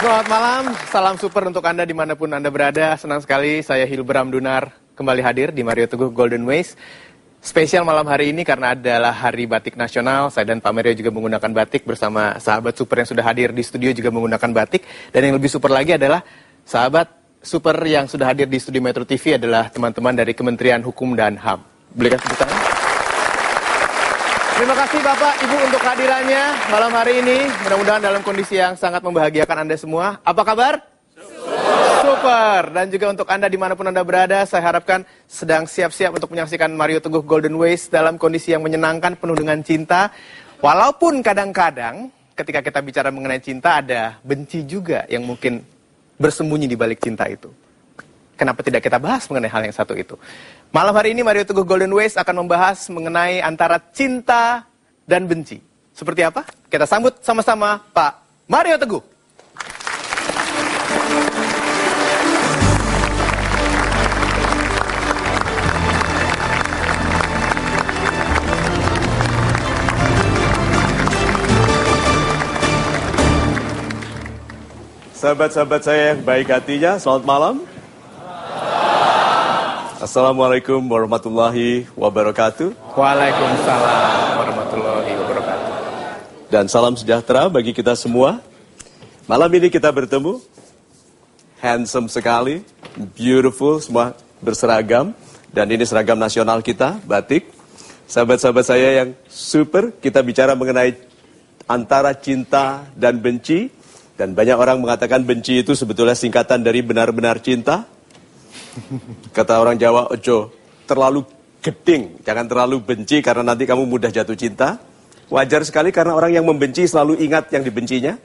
Selamat malam, salam super untuk Anda dimanapun Anda berada. Senang sekali saya Hilbram Dunar kembali hadir di Mario Teguh Golden Ways. Spesial malam hari ini karena adalah Hari Batik Nasional. Saya dan Pak Mario juga menggunakan batik bersama sahabat super yang sudah hadir di studio juga menggunakan batik. Dan yang lebih super lagi adalah sahabat super yang sudah hadir di studio Metro TV adalah teman-teman dari Kementerian Hukum dan HAM. Boleh kasih tepuk tangan? Terima kasih Bapak, Ibu untuk kehadirannya malam hari ini. Mudah-mudahan dalam kondisi yang sangat membahagiakan Anda semua. Apa kabar? Super. Dan juga untuk Anda dimanapun Anda berada, saya harapkan sedang siap-siap untuk menyaksikan Mario Teguh Golden Ways dalam kondisi yang menyenangkan, penuh dengan cinta. Walaupun kadang-kadang ketika kita bicara mengenai cinta, ada benci juga yang mungkin bersembunyi di balik cinta itu. Kenapa tidak kita bahas mengenai hal yang satu itu? Malam hari ini Mario Teguh Golden Ways akan membahas mengenai antara cinta dan benci. Seperti apa? Kita sambut sama-sama Pak Mario Teguh. Sahabat-sahabat saya yang baik hatinya, selamat malam. Assalamualaikum warahmatullahi wabarakatuh. Waalaikumsalam warahmatullahi wabarakatuh. Dan salam sejahtera bagi kita semua. Malam ini kita bertemu. Handsome sekali, beautiful, semua berseragam. Dan ini seragam nasional kita, batik. Sahabat-sahabat saya yang super, kita bicara mengenai antara cinta dan benci. Dan banyak orang mengatakan benci itu sebetulnya singkatan dari benar-benar cinta. Kata orang Jawa, ojo terlalu geding, jangan terlalu benci karena nanti kamu mudah jatuh cinta. Wajar sekali karena orang yang membenci selalu ingat yang dibencinya.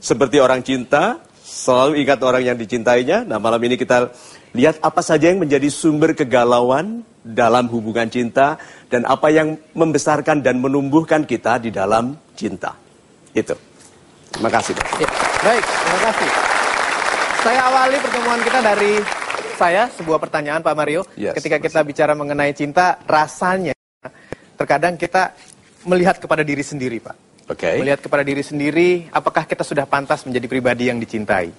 Seperti orang cinta, selalu ingat orang yang dicintainya. Nah malam ini kita lihat apa saja yang menjadi sumber kegalauan dalam hubungan cinta. Dan apa yang membesarkan dan menumbuhkan kita di dalam cinta. Itu. Terima kasih. Ya, baik, terima kasih. Saya awali pertemuan kita dari sebuah pertanyaan Pak Mario. Yes, ketika kita bicara mengenai cinta, rasanya terkadang kita melihat kepada diri sendiri, Pak. Oke. Melihat kepada diri sendiri, apakah kita sudah pantas menjadi pribadi yang dicintai?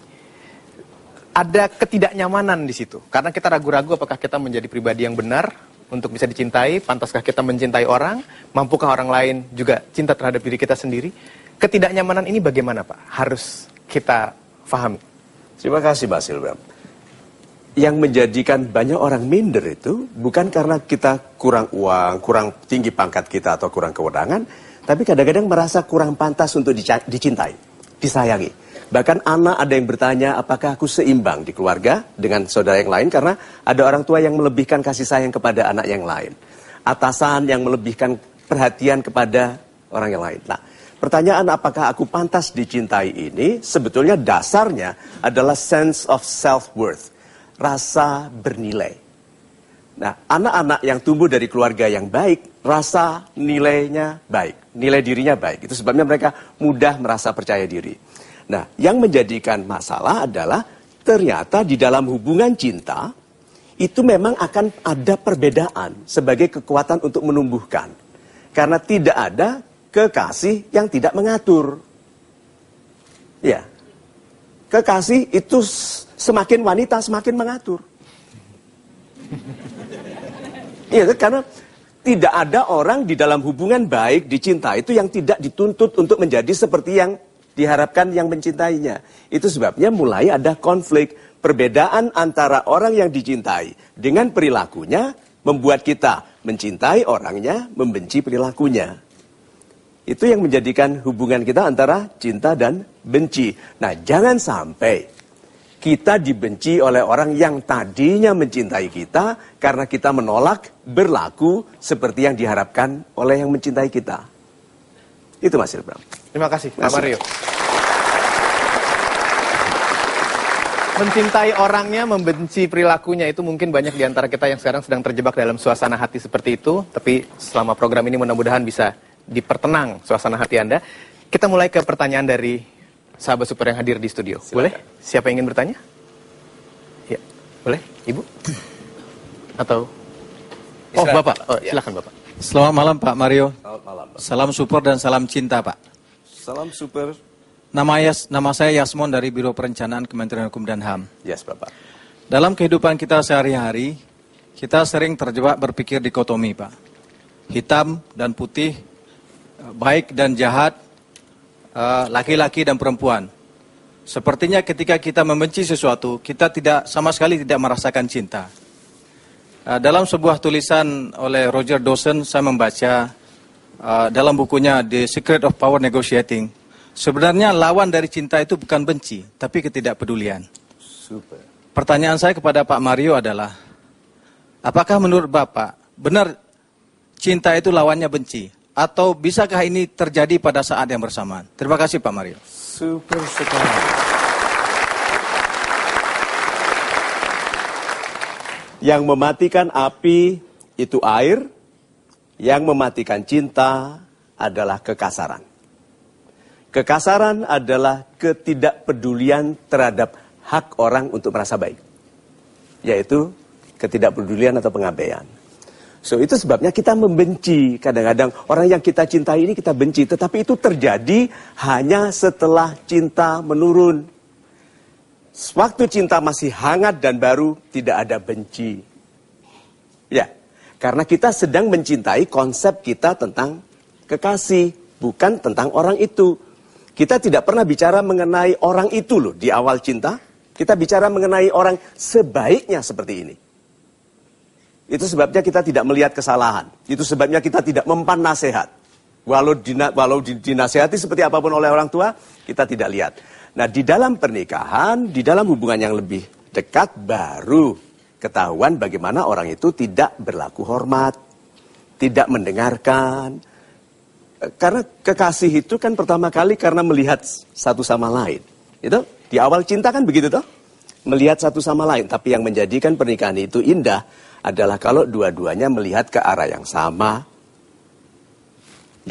Ada ketidaknyamanan di situ. Karena kita ragu-ragu apakah kita menjadi pribadi yang benar untuk bisa dicintai, pantaskah kita mencintai orang, mampukah orang lain juga cinta terhadap diri kita sendiri? Ketidaknyamanan ini bagaimana, Pak? Harus kita pahami. Terima kasih Mas Hilbram. Yang menjadikan banyak orang minder itu bukan karena kita kurang uang, kurang tinggi pangkat kita atau kurang kewenangan, tapi kadang-kadang merasa kurang pantas untuk dicintai, disayangi. Bahkan anak ada yang bertanya, apakah aku seimbang di keluarga dengan saudara yang lain? Karena ada orang tua yang melebihkan kasih sayang kepada anak yang lain. Atasan yang melebihkan perhatian kepada orang yang lain. Nah, pertanyaan apakah aku pantas dicintai ini sebetulnya dasarnya adalah sense of self-worth. Rasa bernilai. Nah, anak-anak yang tumbuh dari keluarga yang baik, rasa nilainya baik. Nilai dirinya baik. Itu sebabnya mereka mudah merasa percaya diri. Nah, yang menjadikan masalah adalah ternyata di dalam hubungan cinta, itu memang akan ada perbedaan sebagai kekuatan untuk menumbuhkan. Karena tidak ada kekasih yang tidak mengatur. Ya. Kekasih itu semakin wanita semakin mengatur. Iya, karena tidak ada orang di dalam hubungan baik dicinta itu yang tidak dituntut untuk menjadi seperti yang diharapkan yang mencintainya. Itu sebabnya mulai ada konflik, perbedaan antara orang yang dicintai dengan perilakunya membuat kita mencintai orangnya, membenci perilakunya. Itu yang menjadikan hubungan kita antara cinta dan benci. Nah, jangan sampai kita dibenci oleh orang yang tadinya mencintai kita karena kita menolak berlaku seperti yang diharapkan oleh yang mencintai kita. Itu Mas Hilbram. Terima kasih, Pak Mario. Mencintai orangnya, membenci perilakunya itu mungkin banyak di antara kita yang sekarang sedang terjebak dalam suasana hati seperti itu. Tapi selama program ini mudah-mudahan bisa dipertenang suasana hati Anda. Kita mulai ke pertanyaan dari sahabat super yang hadir di studio. Silakan. Boleh? Siapa yang ingin bertanya? Ya, boleh? Ibu? Atau? Oh, Bapak. Oh, silakan Bapak. Selamat malam Pak Mario. Selamat malam, Pak. Salam super dan salam cinta Pak. Salam super Nama saya Yasmon dari Biro Perencanaan Kementerian Hukum dan HAM. Yes, Bapak. Dalam kehidupan kita sehari-hari, kita sering terjebak berpikir dikotomi, Pak. Hitam dan putih, baik dan jahat, laki-laki dan perempuan. Sepertinya ketika kita membenci sesuatu, kita sama sekali tidak merasakan cinta. Dalam sebuah tulisan oleh Roger Dawson, saya membaca dalam bukunya The Secret of Power Negotiating. Sebenarnya lawan dari cinta itu bukan benci, tapi ketidakpedulian. Super. Pertanyaan saya kepada Pak Mario adalah, apakah menurut Bapak benar cinta itu lawannya benci? Atau bisakah ini terjadi pada saat yang bersamaan? Terima kasih Pak Mario. Super sekali. Yang mematikan api itu air, yang mematikan cinta adalah kekasaran. Kekasaran adalah ketidakpedulian terhadap hak orang untuk merasa baik. Yaitu ketidakpedulian atau pengabaian. So itu sebabnya kita membenci. Kadang-kadang orang yang kita cintai ini kita benci. Tetapi itu terjadi hanya setelah cinta menurun. Waktu cinta masih hangat dan baru, tidak ada benci. Ya, karena kita sedang mencintai konsep kita tentang kekasih, bukan tentang orang itu. Kita tidak pernah bicara mengenai orang itu loh di awal cinta. Kita bicara mengenai orang sebaiknya seperti ini. Itu sebabnya kita tidak melihat kesalahan. Itu sebabnya kita tidak mempan nasihat. Walau dinasehati seperti apapun oleh orang tua, kita tidak lihat. Nah, di dalam pernikahan, di dalam hubungan yang lebih dekat, baru ketahuan bagaimana orang itu tidak berlaku hormat, tidak mendengarkan. Karena kekasih itu kan pertama kali karena melihat satu sama lain. Itu di awal cinta kan begitu toh? Melihat satu sama lain. Tapi yang menjadikan pernikahan itu indah adalah kalau dua-duanya melihat ke arah yang sama.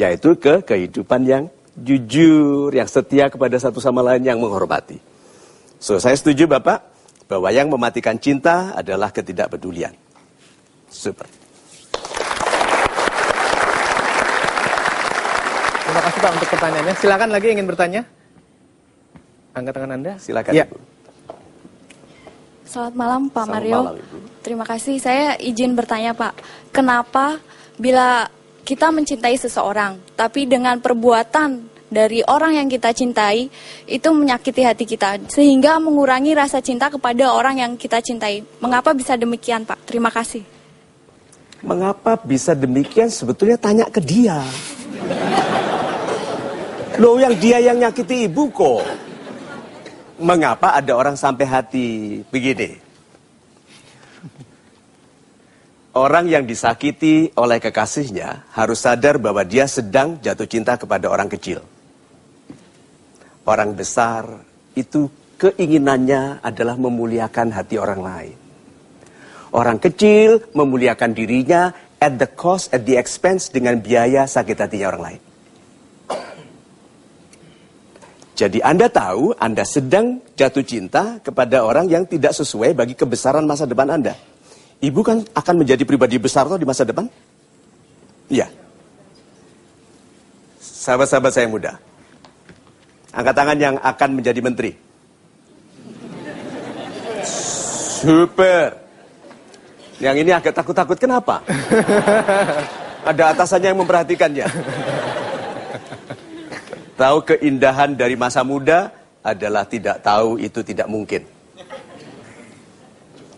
Yaitu ke kehidupan yang jujur, yang setia kepada satu sama lain, yang menghormati. So, saya setuju Bapak, bahwa yang mematikan cinta adalah ketidakpedulian. Super. Terima kasih Pak untuk pertanyaannya. Silakan lagi ingin bertanya. Angkat tangan Anda. Silakan Ya. Ibu. Selamat malam Pak Selamat Mario. malam, Ibu. Terima kasih. Saya izin bertanya Pak, kenapa bila kita mencintai seseorang, tapi dengan perbuatan dari orang yang kita cintai itu menyakiti hati kita, sehingga mengurangi rasa cinta kepada orang yang kita cintai. Mengapa bisa demikian Pak? Terima kasih. Mengapa bisa demikian? Sebetulnya tanya ke dia. Loh, yang dia yang nyakiti ibu kok. Mengapa ada orang sampai hati begini? Orang yang disakiti oleh kekasihnya harus sadar bahwa dia sedang jatuh cinta kepada orang kecil. Orang besar itu keinginannya adalah memuliakan hati orang lain. Orang kecil memuliakan dirinya at the cost, at the expense, dengan biaya sakit hatinya orang lain. Jadi Anda tahu Anda sedang jatuh cinta kepada orang yang tidak sesuai bagi kebesaran masa depan Anda. Ibu kan akan menjadi pribadi besar toh di masa depan? Iya. Sahabat-sahabat saya muda, angkat tangan yang akan menjadi menteri. Super. Yang ini agak takut-takut, kenapa? Ada atasannya yang memperhatikannya. Tahu keindahan dari masa muda adalah tidak tahu itu tidak mungkin.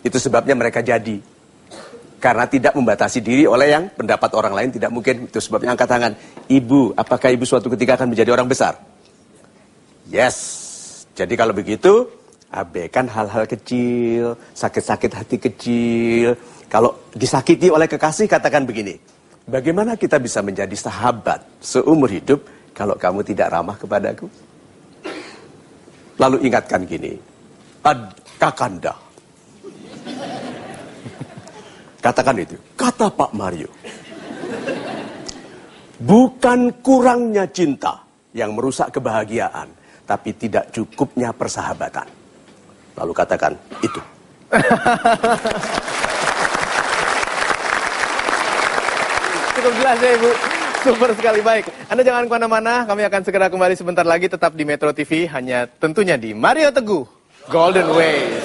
Itu sebabnya mereka jadi. Karena tidak membatasi diri oleh yang pendapat orang lain tidak mungkin. Itu sebabnya angkat tangan. Ibu, apakah ibu suatu ketika akan menjadi orang besar? Yes. Jadi kalau begitu, abaikan hal-hal kecil, sakit-sakit hati kecil. Kalau disakiti oleh kekasih, katakan begini. Bagaimana kita bisa menjadi sahabat seumur hidup kalau kamu tidak ramah kepadaku? Lalu ingatkan gini, Kakanda. Katakan itu, kata Pak Mario. Bukan kurangnya cinta yang merusak kebahagiaan, tapi tidak cukupnya persahabatan. Lalu katakan itu. Cukup jelas ya Ibu. Super sekali, baik. Anda jangan kemana-mana, kami akan segera kembali sebentar lagi tetap di Metro TV, hanya tentunya di Mario Teguh, Golden Way.